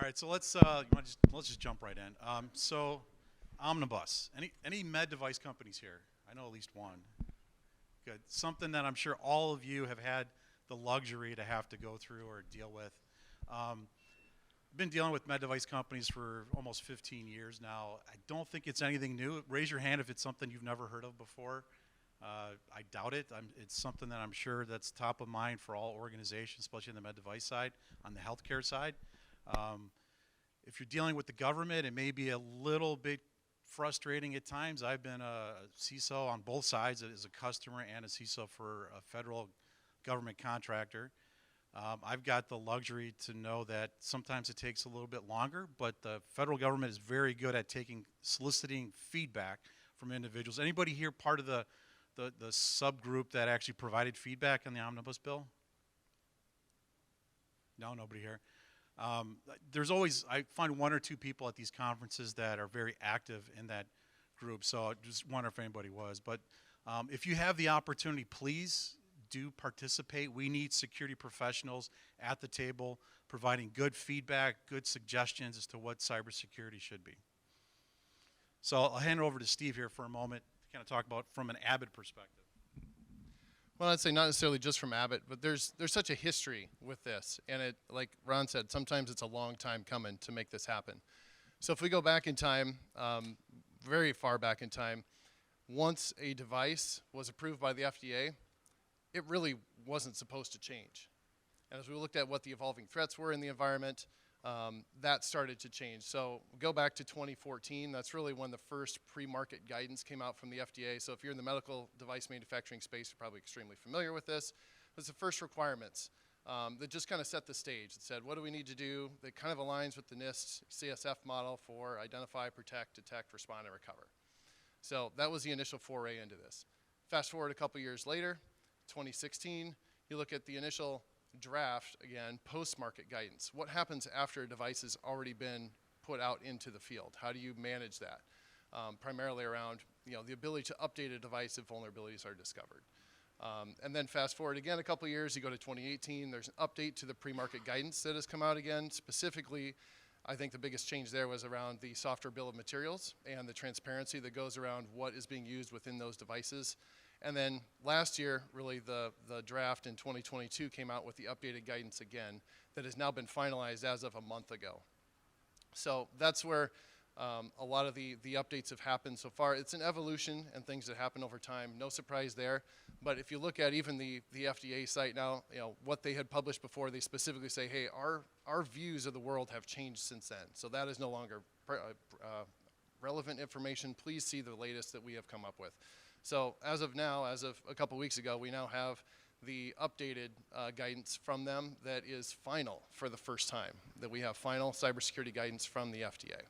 All right, so let's just jump right in. So, Omnibus. Any med device companies here? I know at least one. Good. Something that I'm sure all of you have had the luxury to have to go through or deal with. I've been dealing with med device companies for almost 15 years now. I don't think it's anything new. Raise your hand if it's something you've never heard of before. I doubt it. It's something that I'm sure that's top of mind for all organizations, especially on the med device side, on the healthcare side. If you're dealing with the government, it may be a little bit frustrating at times. I've been a CISO on both sides as a customer and a CISO for a federal government contractor. I've got the luxury to know that sometimes it takes a little bit longer, but the federal government is very good at soliciting feedback from individuals. Anybody here part of the subgroup that actually provided feedback on the Omnibus bill? No, nobody here. There's always, I find one or two people at these conferences that are very active in that group, so I just wonder if anybody was. But if you have the opportunity, please do participate. We need security professionals at the table providing good feedback, good suggestions as to what cybersecurity should be. So I'll hand it over to Steve here for a moment to kind of talk about from an Abbott perspective. Well, I'd say not necessarily just from Abbott, but there's such a history with this, and it, like Ron said, sometimes it's a long time coming to make this happen. So if we go back in time, very far back in time, once a device was approved by the FDA, it really wasn't supposed to change. And as we looked at what the evolving threats were in the environment, that started to change. So go back to 2014, that's really when the first pre-market guidance came out from the FDA. So if you're in the medical device manufacturing space, you're probably extremely familiar with this. It was the first requirements that just kind of set the stage. It said, what do we need to do that kind of aligns with the NIST CSF model for identify, protect, detect, respond, and recover. So that was the initial foray into this. Fast forward a couple years later, 2016, you look at the initial draft, again, post-market guidance. What happens after a device has already been put out into the field? How do you manage that? Primarily around the ability to update a device if vulnerabilities are discovered. And then fast forward again a couple years, you go to 2018, there's an update to the pre-market guidance that has come out again. Specifically, I think the biggest change there was around the software bill of materials and the transparency that goes around what is being used within those devices. And then last year, really the draft in 2022 came out with the updated guidance again that has now been finalized as of a month ago. So that's where a lot of the updates have happened so far. It's an evolution and things that happen over time, no surprise there. But if you look at even the FDA site now, what they had published before, they specifically say, hey, our views of the world have changed since then. So that is no longer relevant information. Please see the latest that we have come up with. So as of now, as of a couple weeks ago, we now have the updated guidance from them that is final for the first time, that we have final cybersecurity guidance from the FDA.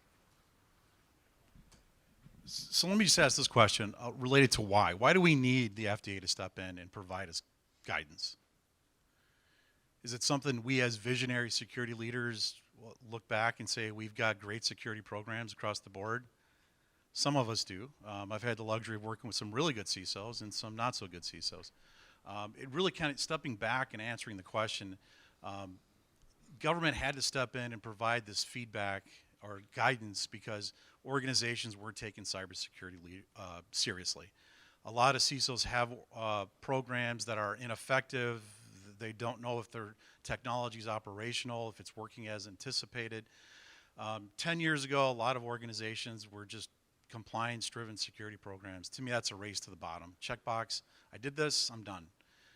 So let me just ask this question related to why. Why do we need the FDA to step in and provide us guidance? Is it something we as visionary security leaders look back and say we've got great security programs across the board? Some of us do. I've had the luxury of working with some really good CISOs and some not so good CISOs. It really kind of stepping back and answering the question, government had to step in and provide this feedback or guidance because organizations weren't taking cybersecurity seriously. A lot of CISOs have programs that are ineffective. They don't know if their technology is operational, if it's working as anticipated. 10 years ago, a lot of organizations were just compliance-driven security programs. To me, that's a race to the bottom. Checkbox, I did this, I'm done.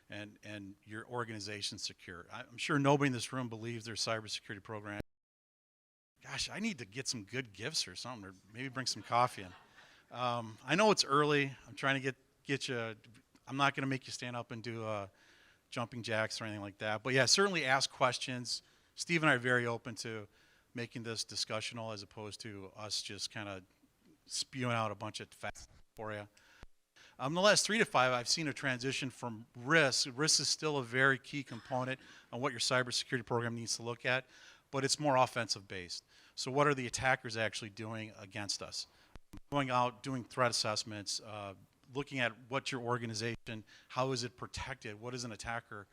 And your organization's secure. I'm sure nobody in this room believes their cybersecurity program. Gosh, I need to get some good gifts or something, or maybe bring some coffee in. I know it's early. I'm trying to get you, I'm not gonna make you stand up and do jumping jacks or anything like that. But yeah, certainly ask questions. Steve and I are very open to making this discussional as opposed to us just kind of spewing out a bunch of facts for you. In the last 3 to 5, I've seen a transition from risk. Risk is still a very key component on what your cybersecurity program needs to look at, but it's more offensive based. So what are the attackers actually doing against us? Going out, doing threat assessments, looking at what your organization, how is it protected? What is an attacker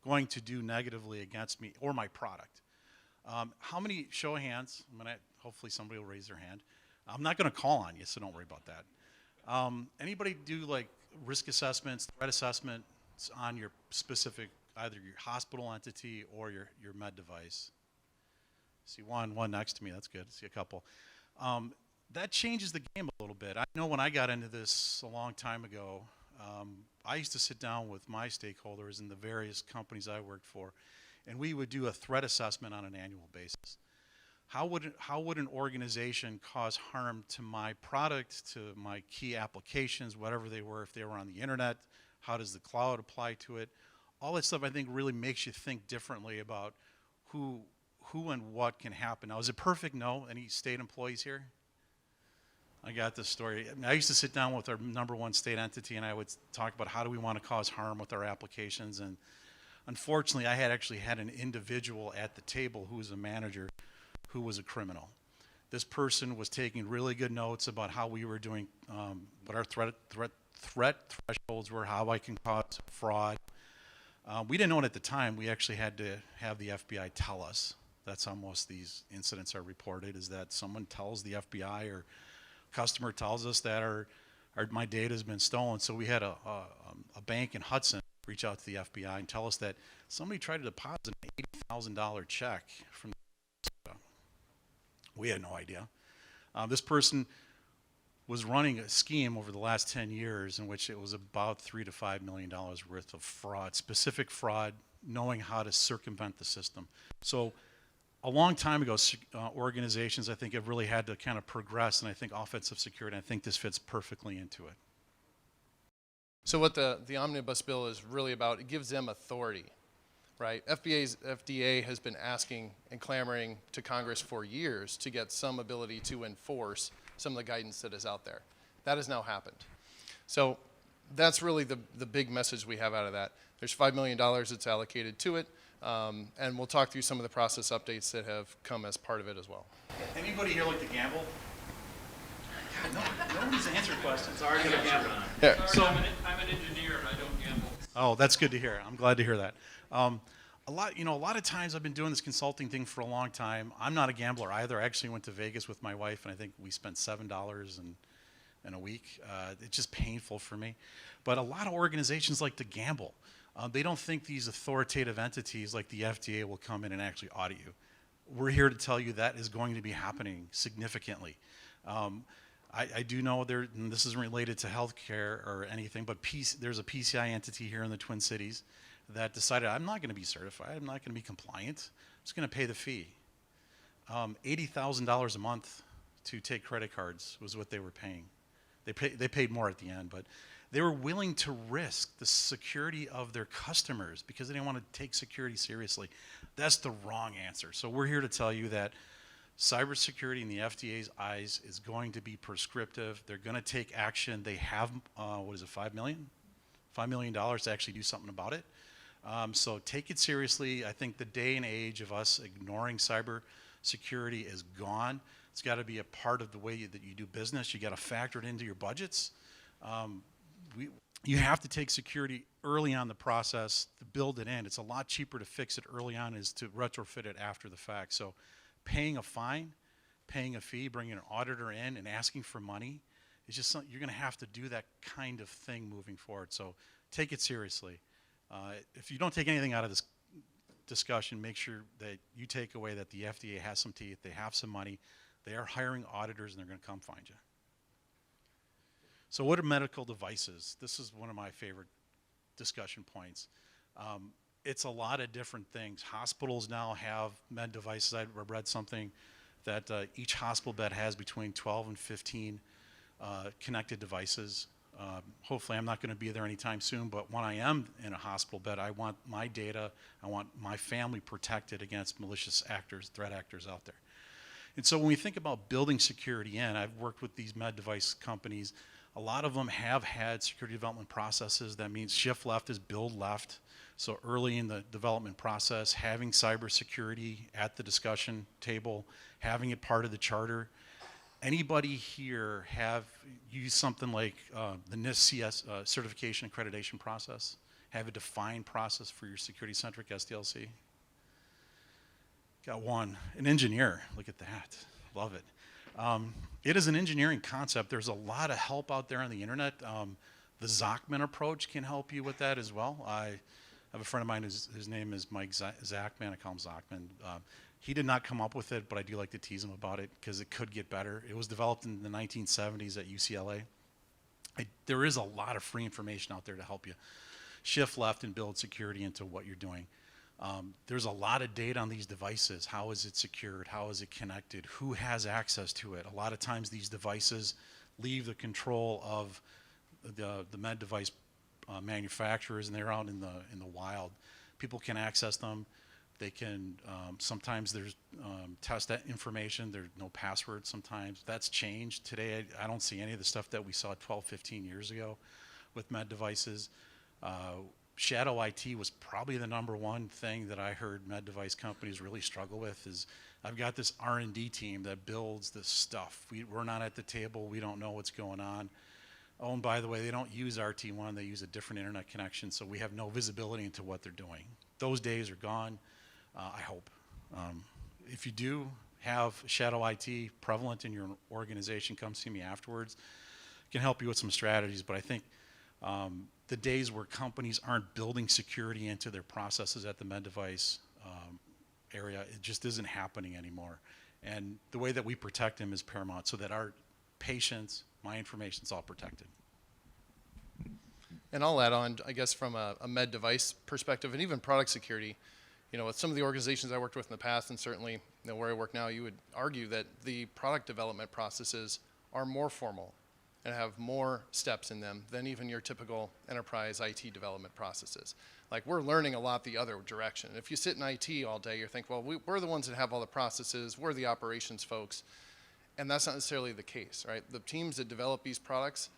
going to do negatively against me or my product? How many, show of hands, hopefully somebody will raise their hand. I'm not gonna call on you, so don't worry about that. Anybody do like risk assessments, threat assessments on your specific, either your hospital entity or your med device? See one next to me, that's good, see a couple. That changes the game a little bit. I know when I got into this a long time ago, I used to sit down with my stakeholders in the various companies I worked for, and we would do a threat assessment on an annual basis. How would an organization cause harm to my product, to my key applications, whatever they were, if they were on the internet? How does the cloud apply to it? All that stuff I think really makes you think differently about who and what can happen. Now, is it perfect? No. Any state employees here? I got this story. I used to sit down with our #1 state entity, and I would talk about how do we want to cause harm with our applications. And unfortunately, I had actually had an individual at the table who was a manager who was a criminal. This person was taking really good notes about how we were doing, what our threat thresholds were, how I can cause fraud. We didn't know it at the time. We actually had to have the FBI tell us. That's how most of these incidents are reported, is that someone tells the FBI or customer tells us that my data has been stolen. So we had a bank in Hudson reach out to the FBI and tell us that somebody tried to deposit an $80,000 check from the. We had no idea. This person was running a scheme over the last 10 years in which it was about $3 to $5 million worth of fraud, specific fraud, knowing how to circumvent the system. So a long time ago, organizations, I think, have really had to kind of progress, and I think offensive security, I think this fits perfectly into it. So what the Omnibus bill is really about, it gives them authority, right? FDA has been asking and clamoring to Congress for years to get some ability to enforce some of the guidance that is out there. That has now happened. So that's really the big message we have out of that. There's $5 million that's allocated to it. And we'll talk through some of the process updates that have come as part of it as well. Anybody here like to gamble? Nobody's answered questions. Sorry, I got gamble. Yeah. So I'm an engineer and I don't gamble. Oh, that's good to hear. I'm glad to hear that. A lot of times I've been doing this consulting thing for a long time. I'm not a gambler either. I actually went to Vegas with my wife, and I think we spent $7 in a week. It's just painful for me. But a lot of organizations like to gamble. They don't think these authoritative entities like the FDA will come in and actually audit you. We're here to tell you that is going to be happening significantly. I do know and this isn't related to healthcare or anything, but there's a PCI entity here in the Twin Cities that decided, I'm not going to be certified, I'm not going to be compliant, I'm just going to pay the fee. $80,000 a month to take credit cards was what they were paying. They paid more at the end, but they were willing to risk the security of their customers because they didn't want to take security seriously. That's the wrong answer. So we're here to tell you that cybersecurity in the FDA's eyes is going to be prescriptive. They're going to take action. They have, $5 million? $5 million to actually do something about it. So take it seriously. I think the day and age of us ignoring cybersecurity is gone. It's got to be a part of the way that you do business. You got to factor it into your budgets. You have to take security early on the process to build it in. It's a lot cheaper to fix it early on as to retrofit it after the fact. So paying a fine, paying a fee, bringing an auditor in and asking for money, it's just something, you're going to have to do that kind of thing moving forward. So take it seriously. If you don't take anything out of this discussion, make sure that you take away that the FDA has some teeth, they have some money, they are hiring auditors, and they're going to come find you. So what are medical devices? This is one of my favorite discussion points. It's a lot of different things. Hospitals now have med devices. I read something that each hospital bed has between 12 and 15 connected devices. Hopefully I'm not going to be there anytime soon, but when I am in a hospital bed, I want my data, I want my family protected against malicious actors, threat actors out there. And so when we think about building security in, I've worked with these med device companies. A lot of them have had security development processes. That means shift left is build left. So early in the development process, having cybersecurity at the discussion table, having it part of the charter. Anybody here have used something like the NetSPI certification accreditation process? Have a defined process for your security-centric SDLC? Got one, an engineer. Look at that. Love it. It is an engineering concept. There's a lot of help out there on the internet. The Zachman approach can help you with that as well. I have a friend of mine whose name is Mike Zachman. I call him Zachman. He did not come up with it, but I do like to tease him about it because it could get better. It was developed in the 1970s at UCLA. There is a lot of free information out there to help you shift left and build security into what you're doing. There's a lot of data on these devices. How is it secured? How is it connected? Who has access to it? A lot of times these devices leave the control of the med device manufacturers, and they're out in the wild. People can access them. They can, sometimes there's test that information. There's no password sometimes. That's changed. Today, I don't see any of the stuff that we saw 12, 15 years ago with med devices. Shadow IT was probably the number one thing that I heard med device companies really struggle with is I've got this R&D team that builds this stuff. We're not at the table. We don't know what's going on. Oh, and by the way, they don't use RT1. They use a different internet connection, so we have no visibility into what they're doing. Those days are gone, I hope. If you do have shadow IT prevalent in your organization, come see me afterwards. I can help you with some strategies, but I think the days where companies aren't building security into their processes at the med device area, it just isn't happening anymore. And the way that we protect them is paramount so that our patients, my information's all protected. And I'll add on, I guess, from a med device perspective and even product security, with some of the organizations I worked with in the past and certainly where I work now, you would argue that the product development processes are more formal and have more steps in them than even your typical enterprise IT development processes. Like, we're learning a lot the other direction. If you sit in IT all day, you think, well, we're the ones that have all the processes, we're the operations folks, and that's not necessarily the case, right? The teams that develop these products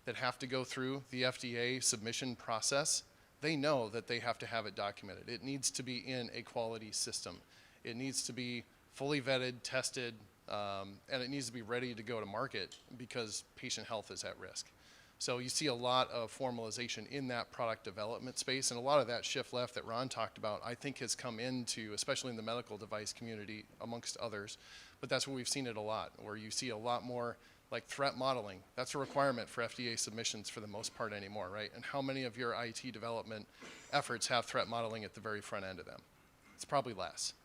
that have to go through the FDA submission process, they know that they have to have it documented. It needs to be in a quality system. It needs to be fully vetted, tested, and it needs to be ready to go to market because patient health is at risk. So you see a lot of formalization in that product development space, and a lot of that shift left that Ron talked about, I think has come into, especially in the medical device community, amongst others, but that's where we've seen it a lot, where you see a lot more like threat modeling. That's a requirement for FDA submissions for the most part anymore, right? And how many of your IT development efforts have threat modeling at the very front end of them? It's probably less.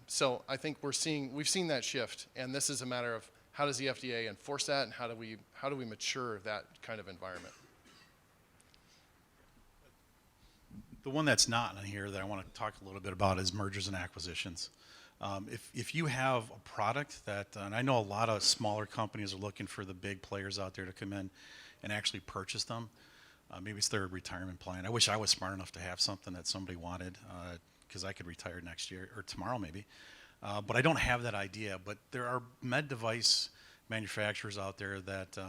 So I think we've seen that shift, and this is a matter of how does the FDA enforce that, and how do we mature that kind of environment? The one that's not in here that I want to talk a little bit about is mergers and acquisitions. If you have a product that, and I know a lot of smaller companies are looking for the big players out there to come in and actually purchase them. Maybe it's their retirement plan. I wish I was smart enough to have something that somebody wanted because I could retire next year or tomorrow maybe. But I don't have that idea. But there are med device manufacturers out there that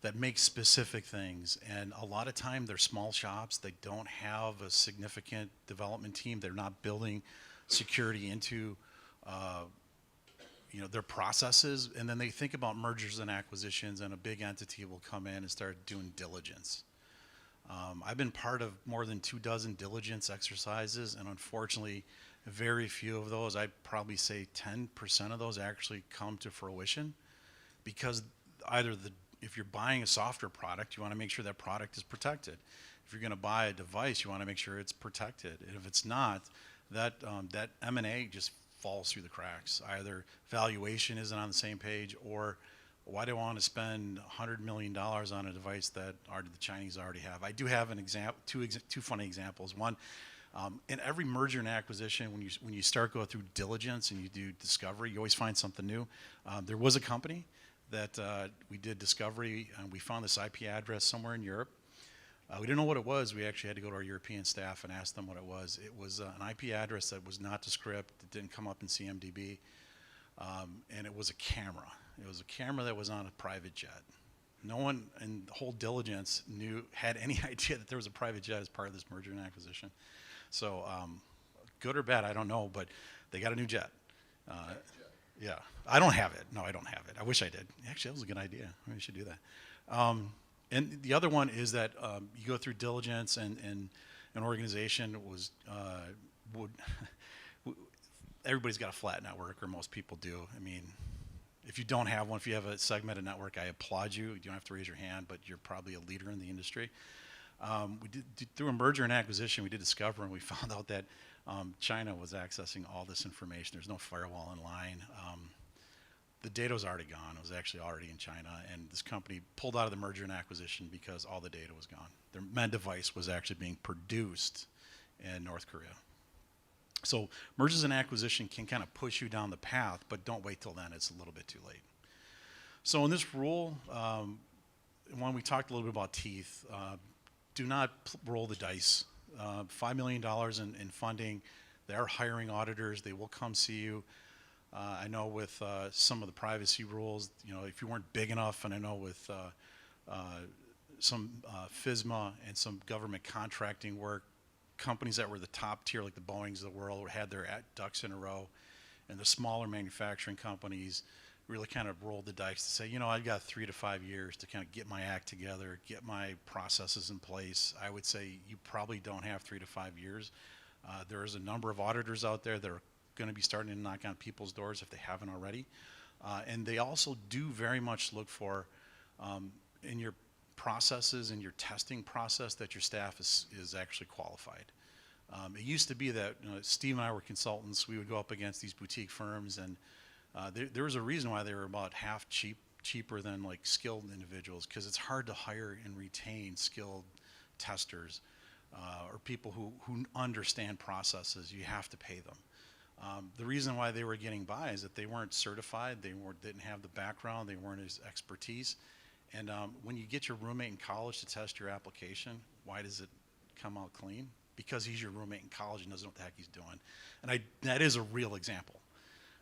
that make specific things, and a lot of time they're small shops. They don't have a significant development team. They're not building security into their processes, and then they think about mergers and acquisitions, and a big entity will come in and start doing diligence. I've been part of more than 24 diligence exercises, and unfortunately, very few of those, I'd probably say 10% of those actually come to fruition, because either if you're buying a software product, you want to make sure that product is protected. If you're going to buy a device, you want to make sure it's protected. And if it's not, that M&A just falls through the cracks. Either valuation isn't on the same page, or why do I want to spend $100 million on a device that the Chinese already have? I do have an two funny examples. One, in every merger and acquisition, when you start going through diligence and you do discovery, you always find something new. There was a company that we did discovery, and we found this IP address somewhere in Europe. We didn't know what it was. We actually had to go to our European staff and ask them what it was. It was an IP address that was not descript. It didn't come up in CMDB, and it was a camera. It was a camera that was on a private jet. No one in the whole diligence had any idea that there was a private jet as part of this merger and acquisition. So good or bad, I don't know, but they got a new jet. Yeah, I don't have it. No, I don't have it. I wish I did. Actually, that was a good idea. Maybe we should do that. And the other one is that you go through diligence, and an organization would everybody's got a flat network, or most people do. I mean, if you don't have one, if you have a segmented network, I applaud you. You don't have to raise your hand, but you're probably a leader in the industry. Through a merger and acquisition, we did discover, and we found out that China was accessing all this information. There's no firewall in line. The data was already gone. It was actually already in China, and this company pulled out of the merger and acquisition because all the data was gone. Their med device was actually being produced in North Korea. So mergers and acquisition can kind of push you down the path, but don't wait till then. It's a little bit too late. So in this rule, when we talked a little bit about teeth, do not roll the dice. $5 million in funding. They are hiring auditors. They will come see you. I know with some of the privacy rules, you know, if you weren't big enough, and I know with some FSMA and some government contracting work, companies that were the top tier, like the Boeings of the world, had their ducks in a row, and the smaller manufacturing companies really kind of rolled the dice to say, you know, I've got 3 to 5 years to kind of get my act together, get my processes in place. I would say you probably don't have 3 to 5 years. There is a number of auditors out there that are going to be starting to knock on people's doors if they haven't already. And they also do very much look for, in your processes, in your testing process, that your staff is actually qualified. It used to be that, you know, Steve and I were consultants. We would go up against these boutique firms, and there was a reason why they were about half cheaper than like skilled individuals, because it's hard to hire and retain skilled testers or people who understand processes. You have to pay them. The reason why they were getting by is that they weren't certified, didn't have the background, they weren't as expertise. And when you get your roommate in college to test your application, why does it come out clean? Because he's your roommate in college and doesn't know what the heck he's doing. And that is a real example,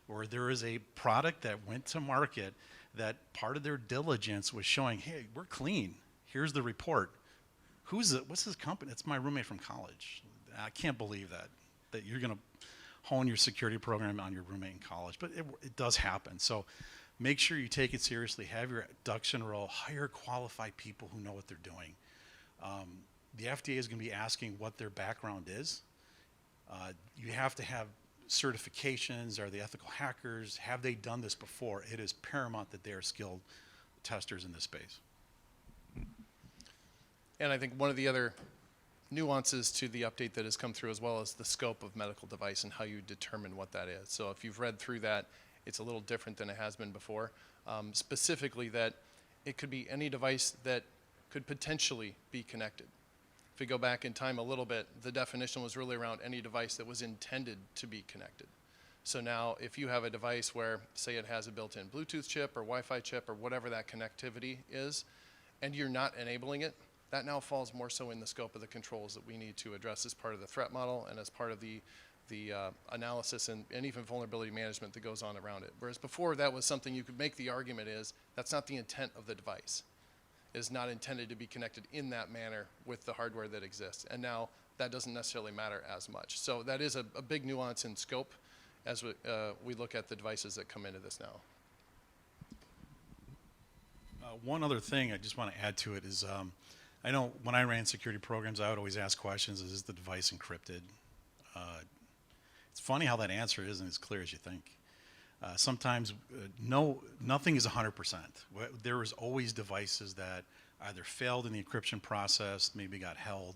where there is a product that went to market that part of their diligence was showing, hey, we're clean. Here's the report. What's this company? It's my roommate from college. I can't believe that you're going to hone your security program on your roommate in college, but it does happen. So make sure you take it seriously, have your ducks in a row, hire qualified people who know what they're doing. The FDA is going to be asking what their background is. You have to have certifications. Are they ethical hackers? Have they done this before? It is paramount that they are skilled testers in this space. And I think one of the other nuances to the update that has come through as well as the scope of medical device and how you determine what that is. So if you've read through that, it's a little different than it has been before. Specifically that it could be any device that could potentially be connected. If we go back in time a little bit, the definition was really around any device that was intended to be connected. So now if you have a device where, say it has a built-in Bluetooth chip or Wi-Fi chip or whatever that connectivity is, and you're not enabling it, that now falls more so in the scope of the controls that we need to address as part of the threat model and as part of the analysis and even vulnerability management that goes on around it. Whereas before, that was something you could make the argument is that's not the intent of the device. It is not intended to be connected in that manner with the hardware that exists. And now that doesn't necessarily matter as much. So that is a big nuance in scope as we look at the devices that come into this now. One other thing I just want to add to it is, I know when I ran security programs, I would always ask questions: is the device encrypted? It's funny how that answer isn't as clear as you think. Sometimes nothing is 100%. There is always devices that either failed in the encryption process, maybe got held,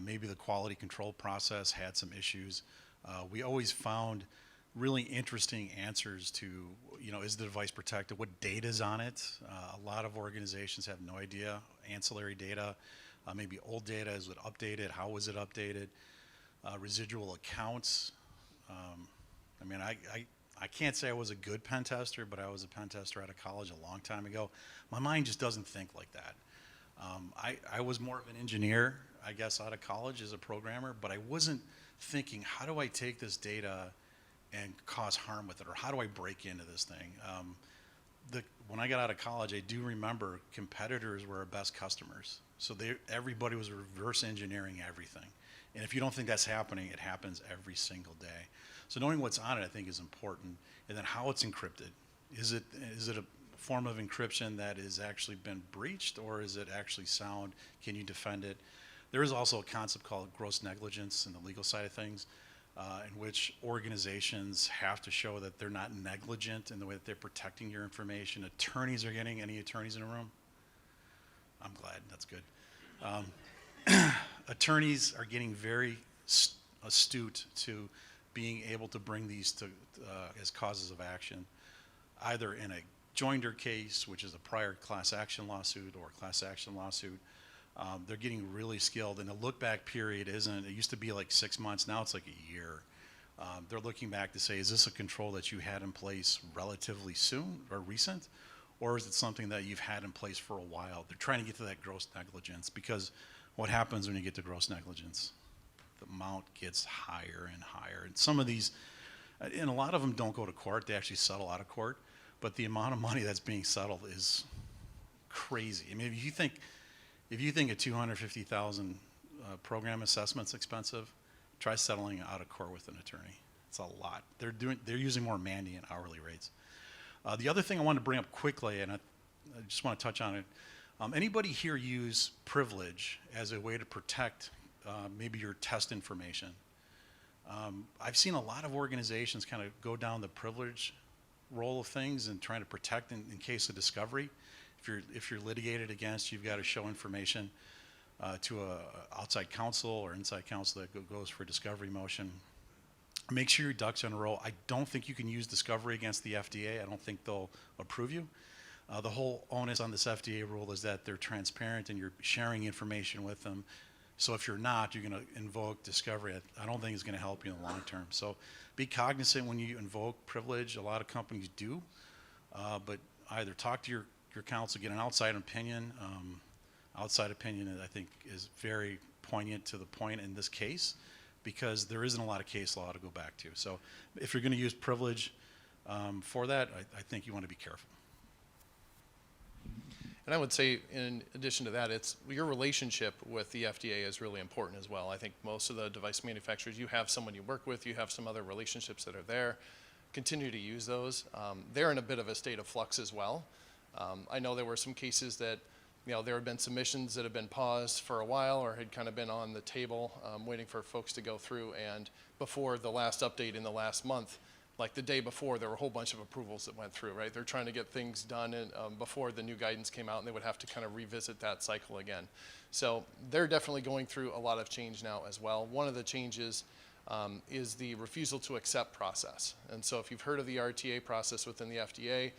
maybe the quality control process had some issues. We always found really interesting answers to, you know, is the device protected? What data is on it? A lot of organizations have no idea. Ancillary data, maybe old data, is it updated? How was it updated? Residual accounts. I mean, I can't say I was a good pen tester, but I was a pen tester out of college a long time ago. My mind just doesn't think like that. I was more of an engineer, I guess, out of college as a programmer, but I wasn't thinking, how do I take this data and cause harm with it, or how do I break into this thing? When I got out of college, I do remember competitors were our best customers. So everybody was reverse engineering everything. And if you don't think that's happening, it happens every single day. So knowing what's on it, I think, is important. And then how it's encrypted. Is it a form of encryption that has actually been breached, or is it actually sound? Can you defend it? There is also a concept called gross negligence in the legal side of things. in which organizations have to show that they're not negligent in the way that they're protecting your information. Attorneys are getting, any attorneys in the room? I'm glad, that's good. Attorneys are getting very astute to being able to bring these to as causes of action, either in a joinder case, which is a prior class action lawsuit or class action lawsuit. They're getting really skilled, and the look-back period isn't, it used to be like 6 months, now it's like a year. They're looking back to say, is this a control that you had in place relatively soon or recent, or is it something that you've had in place for a while? They're trying to get to that gross negligence, because what happens when you get to gross negligence? The amount gets higher and higher. And some of these, and a lot of them don't go to court, they actually settle out of court, but the amount of money that's being settled is crazy. I mean, if you think a 250,000 program assessment's expensive, try settling out of court with an attorney. It's a lot. They're using more Mandy and hourly rates. The other thing I wanted to bring up quickly, and I just want to touch on it, anybody here use privilege as a way to protect maybe your test information? I've seen a lot of organizations kind of go down the privilege role of things and trying to protect in case of discovery. If you're litigated against, you've got to show information to a outside counsel or inside counsel that goes for a discovery motion. Make sure your ducks are in a row. I don't think you can use discovery against the FDA. I don't think they'll approve you. The whole onus on this FDA rule is that they're transparent and you're sharing information with them. So if you're not, you're going to invoke discovery. I don't think it's going to help you in the long term. So be cognizant when you invoke privilege. A lot of companies do, but either talk to your counsel, get an outside opinion. Outside opinion, I think, is very poignant to the point in this case, because there isn't a lot of case law to go back to. So if you're going to use privilege for that, I think you want to be careful. And I would say, in addition to that, it's your relationship with the FDA is really important as well. I think most of the device manufacturers, you have someone you work with, you have some other relationships that are there. Continue to use those. They're in a bit of a state of flux as well. I know there were some cases that, there had been submissions that had been paused for a while or had kind of been on the table waiting for folks to go through. And before the last update in the last month, like the day before, there were a whole bunch of approvals that went through, right? They're trying to get things done before the new guidance came out, and they would have to kind of revisit that cycle again. So they're definitely going through a lot of change now as well. One of the changes is the refusal to accept process. And so if you've heard of the RTA process within the FDA,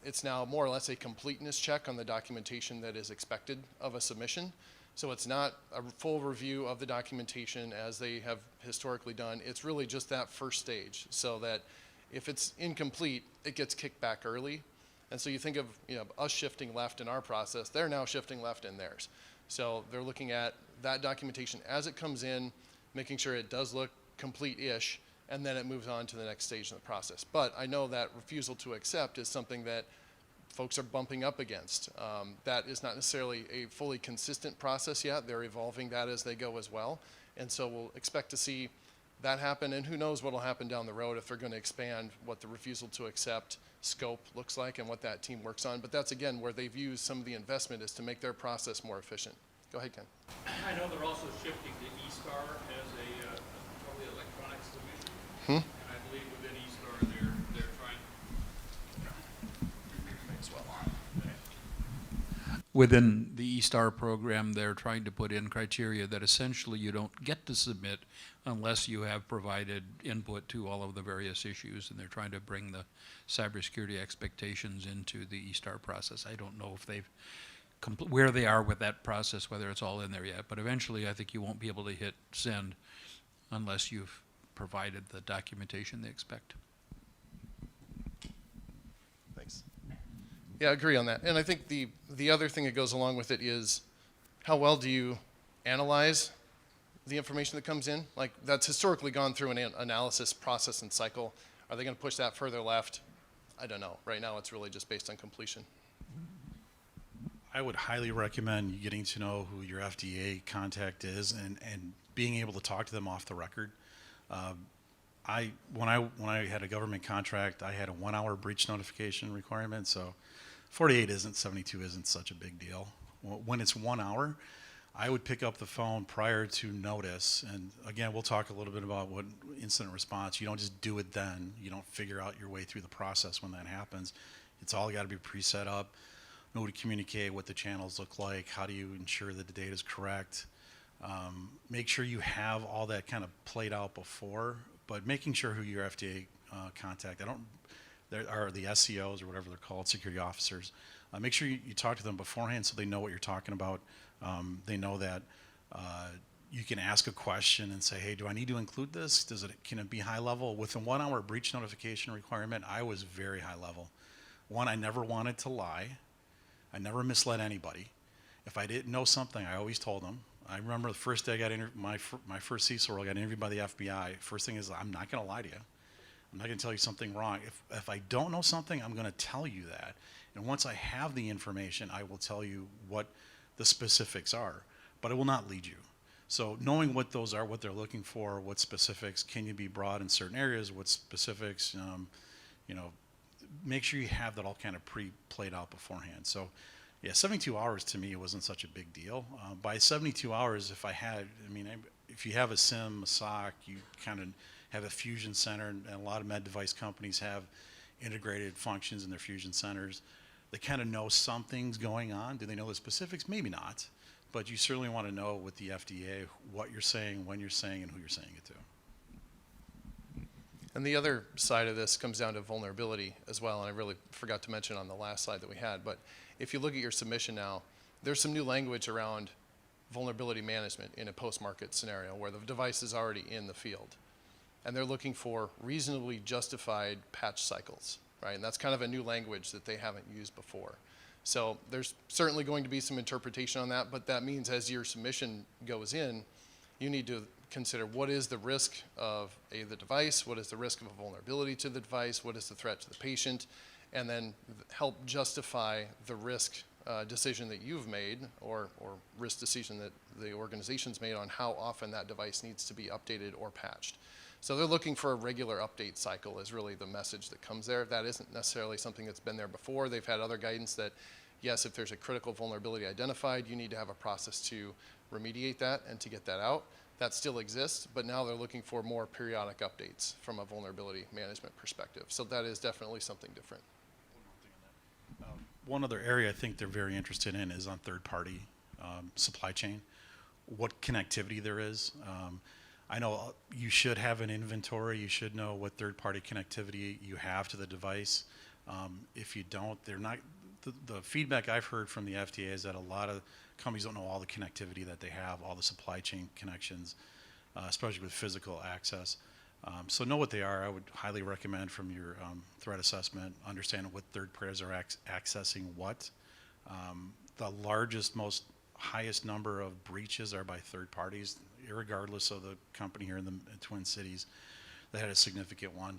it's now more or less a completeness check on the documentation that is expected of a submission. So it's not a full review of the documentation as they have historically done. It's really just that first stage, so that if it's incomplete, it gets kicked back early. And so you think of us shifting left in our process, they're now shifting left in theirs. So they're looking at that documentation as it comes in, making sure it does look complete-ish, and then it moves on to the next stage in the process. But I know that refusal to accept is something that folks are bumping up against. That is not necessarily a fully consistent process yet. They're evolving that as they go as well. And so we'll expect to see that happen, and who knows what will happen down the road if they're going to expand what the refusal to accept scope looks like and what that team works on. But that's, again, where they've used some of the investment is to make their process more efficient. Go ahead, Ken. I know they're also shifting to eStar as a totally electronic solution. And I believe within eStar they're trying. As well. Within the eStar program, they're trying to put in criteria that essentially you don't get to submit unless you have provided input to all of the various issues, and they're trying to bring the cybersecurity expectations into the eStar process. I don't know if they've where they are with that process, whether it's all in there yet, but eventually I think you won't be able to hit send unless you've provided the documentation they expect. Thanks. Yeah, I agree on that. And I think the other thing that goes along with it is how well do you analyze the information that comes in? Like, that's historically gone through an analysis process and cycle. Are they going to push that further left? I don't know. Right now it's really just based on completion. I would highly recommend getting to know who your FDA contact is and being able to talk to them off the record. When I had a government contract, I had a 1 hour breach notification requirement, so 48 isn't, 72 isn't such a big deal. When it's 1 hour, I would pick up the phone prior to notice. And again, we'll talk a little bit about what incident response. You don't just do it then. You don't figure out your way through the process when that happens. It's all got to be pre-set up. Know how to communicate, what the channels look like, how do you ensure that the data is correct. Make sure you have all that kind of played out before, but making sure who your FDA contact. There are the SCOs or whatever they're called, security officers. Make sure you talk to them beforehand so they know what you're talking about. They know that you can ask a question and say, hey, do I need to include this? Can it be high level? With a 1 hour breach notification requirement, I was very high level. One, I never wanted to lie. I never misled anybody. If I didn't know something, I always told them. I remember the first day I got my first CISO role, I got interviewed by the FBI. First thing is, I'm not going to lie to you. I'm not going to tell you something wrong. If I don't know something, I'm going to tell you that. And once I have the information, I will tell you what the specifics are. But I will not lead you. So knowing what those are, what they're looking for, what specifics, can you be broad in certain areas, what specifics, make sure you have that all kind of pre-played out beforehand. So yeah, 72 hours to me, it wasn't such a big deal. By 72 hours, if you have a SIM, a SOC, you kind of have a fusion center, and a lot of med device companies have integrated functions in their fusion centers. They kind of know something's going on. Do they know the specifics? Maybe not. But you certainly want to know with the FDA what you're saying, when you're saying, and who you're saying it to. And the other side of this comes down to vulnerability as well, and I really forgot to mention on the last slide that we had, but if you look at your submission now, there's some new language around vulnerability management in a post-market scenario where the device is already in the field. And they're looking for reasonably justified patch cycles, right? And that's kind of a new language that they haven't used before. So there's certainly going to be some interpretation on that, but that means as your submission goes in, you need to consider what is the risk of the device, what is the risk of a vulnerability to the device, what is the threat to the patient, and then help justify the risk decision that you've made or risk decision that the organization's made on how often that device needs to be updated or patched. So they're looking for a regular update cycle is really the message that comes there. That isn't necessarily something that's been there before. They've had other guidance that, yes, if there's a critical vulnerability identified, you need to have a process to remediate that and to get that out. That still exists, but now they're looking for more periodic updates from a vulnerability management perspective. So that is definitely something different. One other area I think they're very interested in is on third-party supply chain, what connectivity there is. I know you should have an inventory. You should know what third-party connectivity you have to the device. If you don't, they're not. The feedback I've heard from the FDA is that a lot of companies don't know all the connectivity that they have, all the supply chain connections, especially with physical access. So know what they are. I would highly recommend from your threat assessment, understand what third parties are accessing what. The largest, highest number of breaches are by third parties, irregardless of the company here in the Twin Cities that had a significant one.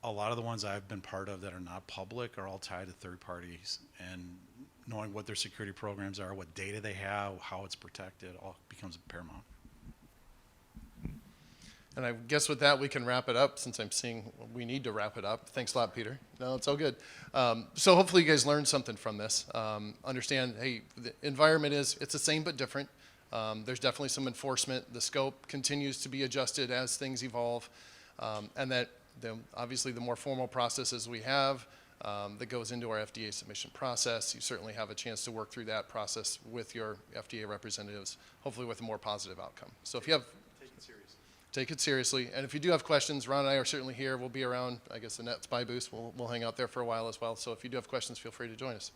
A lot of the ones I've been part of that are not public are all tied to third parties, and knowing what their security programs are, what data they have, how it's protected, all becomes paramount. And I guess with that, we can wrap it up since I'm seeing we need to wrap it up. Thanks a lot, Peter. No, it's all good. So hopefully you guys learned something from this. Understand, hey, the environment it's the same but different. There's definitely some enforcement. The scope continues to be adjusted as things evolve. And that obviously the more formal processes we have that goes into our FDA submission process, you certainly have a chance to work through that process with your FDA representatives, hopefully with a more positive outcome. So if you have... Take it seriously. And if you do have questions, Ron and I are certainly here. We'll be around, I guess, the NetSPI booth. We'll hang out there for a while as well. So if you do have questions, feel free to join us.